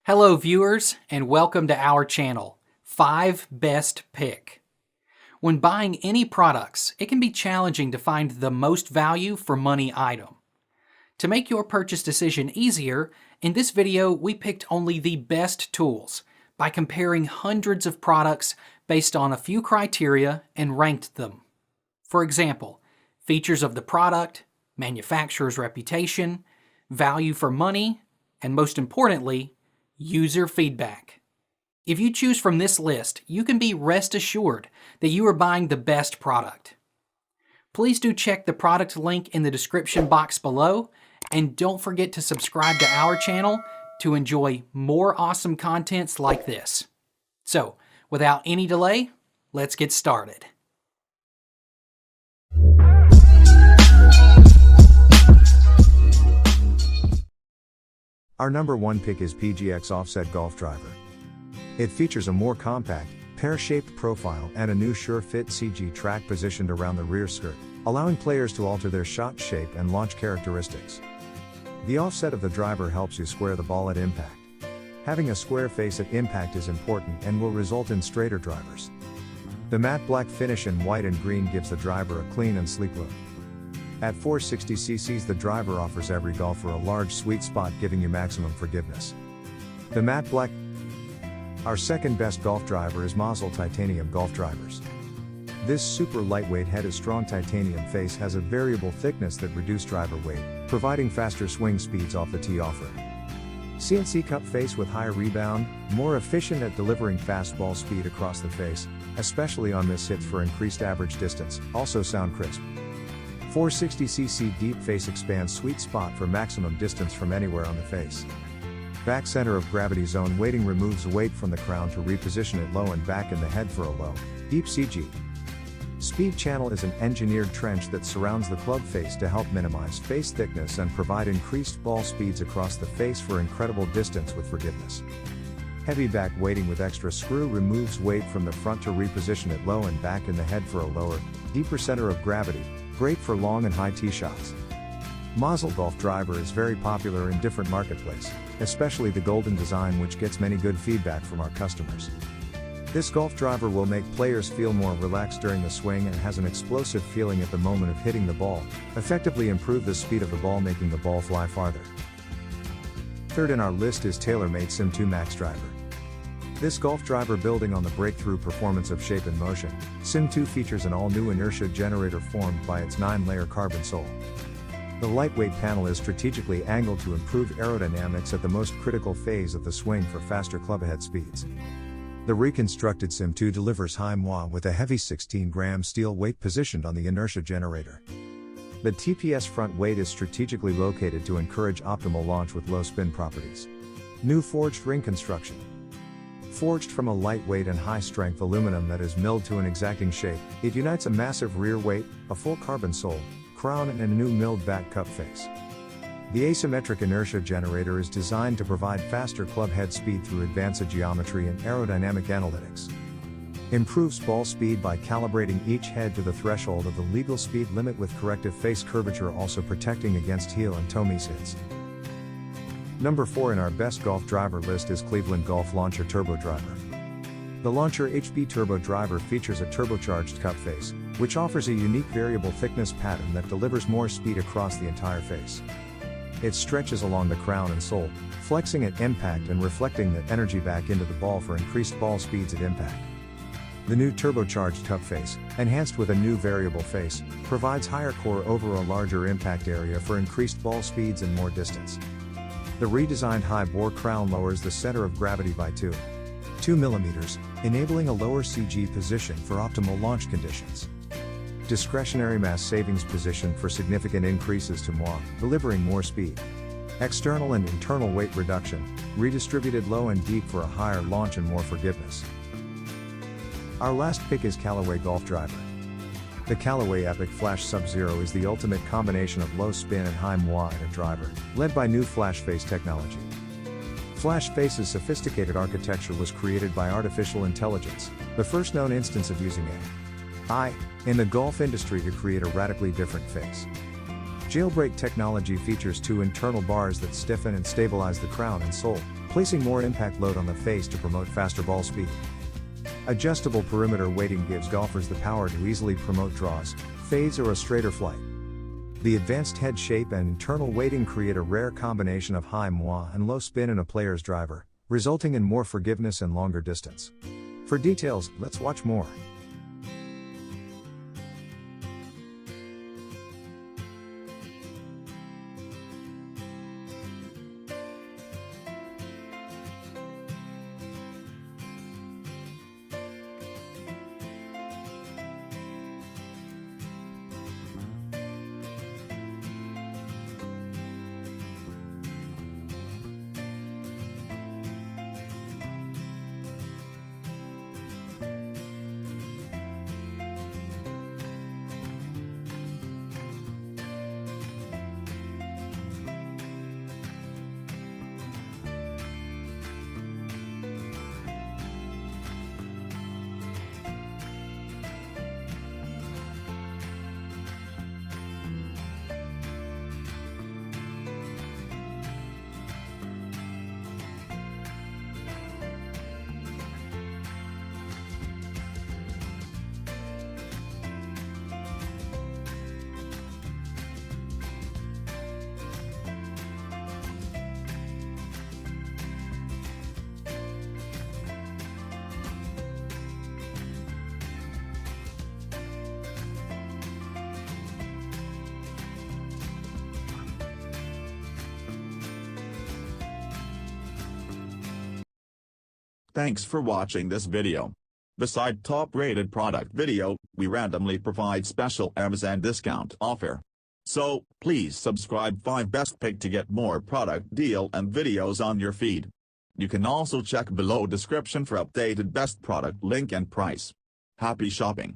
Hello viewers, and welcome to our channel, 5 Best Pick. When buying any products, it can be challenging to find the most value for money item. To make your purchase decision easier, in this video we picked only the best tools by comparing hundreds of products based on a few criteria and ranked them. For example, features of the product, manufacturer's reputation, value for money, and most importantly, user feedback. If you choose from this list, you can be rest assured that you are buying the best product. Please do check the product link in the description box below, and don't forget to subscribe to our channel to enjoy more awesome contents like this. So, without any delay, let's get started. Our number one pick is PGX Offset Golf Driver. It features a more compact, pear-shaped profile and a new sure-fit CG track positioned around the rear skirt, allowing players to alter their shot shape and launch characteristics. The offset of the driver helps you square the ball at impact. Having a square face at impact is important and will result in straighter drivers. The matte black finish in white and green gives the driver a clean and sleek look. At 460cc, the driver offers every golfer a large sweet spot, giving you maximum forgiveness. The matte black. Our second best golf driver is Mazel Titanium Golf Drivers. This super lightweight headed strong titanium face has a variable thickness that reduces driver weight, providing faster swing speeds off the tee offer. CNC cup face with higher rebound, more efficient at delivering fast ball speed across the face, especially on miss hits for increased average distance, also sound crisp. 460cc deep face expands sweet spot for maximum distance from anywhere on the face. Back center of gravity zone weighting removes weight from the crown to reposition it low and back in the head for a low, deep CG. Speed channel is an engineered trench that surrounds the club face to help minimize face thickness and provide increased ball speeds across the face for incredible distance with forgiveness. Heavy back weighting with extra screw removes weight from the front to reposition it low and back in the head for a lower, deeper center of gravity, great for long and high tee shots. Mazel Golf Driver is very popular in different marketplaces, especially the golden design, which gets many good feedback from our customers. This golf driver will make players feel more relaxed during the swing and has an explosive feeling at the moment of hitting the ball, effectively improve the speed of the ball, making the ball fly farther. Third in our list is TaylorMade Sim 2 Max Driver. This golf driver, building on the breakthrough performance of Shape and Motion, Sim 2 features an all-new inertia generator formed by its 9-layer carbon sole. The lightweight panel is strategically angled to improve aerodynamics at the most critical phase of the swing for faster clubhead speeds. The reconstructed Sim 2 delivers high moi with a heavy 16-gram steel weight positioned on the inertia generator. The TPS front weight is strategically located to encourage optimal launch with low spin properties. New forged ring construction. Forged from a lightweight and high-strength aluminum that is milled to an exacting shape, it unites a massive rear weight, a full carbon sole, crown and a new milled back cup face. The asymmetric inertia generator is designed to provide faster club head speed through advanced geometry and aerodynamic analytics. Improves ball speed by calibrating each head to the threshold of the legal speed limit with corrective face curvature, also protecting against heel and toe miss hits. Number 4 in our best golf driver list is Cleveland Golf Launcher Turbo Driver. The Launcher HB Turbo Driver features a turbocharged cup face, which offers a unique variable thickness pattern that delivers more speed across the entire face. It stretches along the crown and sole, flexing at impact and reflecting the energy back into the ball for increased ball speeds at impact. The new turbocharged cup face, enhanced with a new variable face, provides higher core over a larger impact area for increased ball speeds and more distance. The redesigned high-bore crown lowers the center of gravity by 2 mm, enabling a lower CG position for optimal launch conditions. Discretionary mass savings position for significant increases to moi, delivering more speed. External and internal weight reduction, redistributed low and deep for a higher launch and more forgiveness. Our last pick is Callaway Golf Driver. The Callaway Epic Flash Sub-Zero is the ultimate combination of low spin and high moi in a driver, led by new Flash Face technology. Flash Face's sophisticated architecture was created by artificial intelligence, the first known instance of using AI in the golf industry to create a radically different face. Jailbreak technology features 2 internal bars that stiffen and stabilize the crown and sole, placing more impact load on the face to promote faster ball speed. Adjustable perimeter weighting gives golfers the power to easily promote draws, fades, or a straighter flight. The advanced head shape and internal weighting create a rare combination of high moi and low spin in a player's driver, resulting in more forgiveness and longer distance. For details, let's watch more. Thanks for watching this video. Beside top-rated product video, we randomly provide special Amazon discount offer. So, please subscribe 5 Best Pick to get more product deal and videos on your feed. You can also check below description for updated best product link and price. Happy shopping!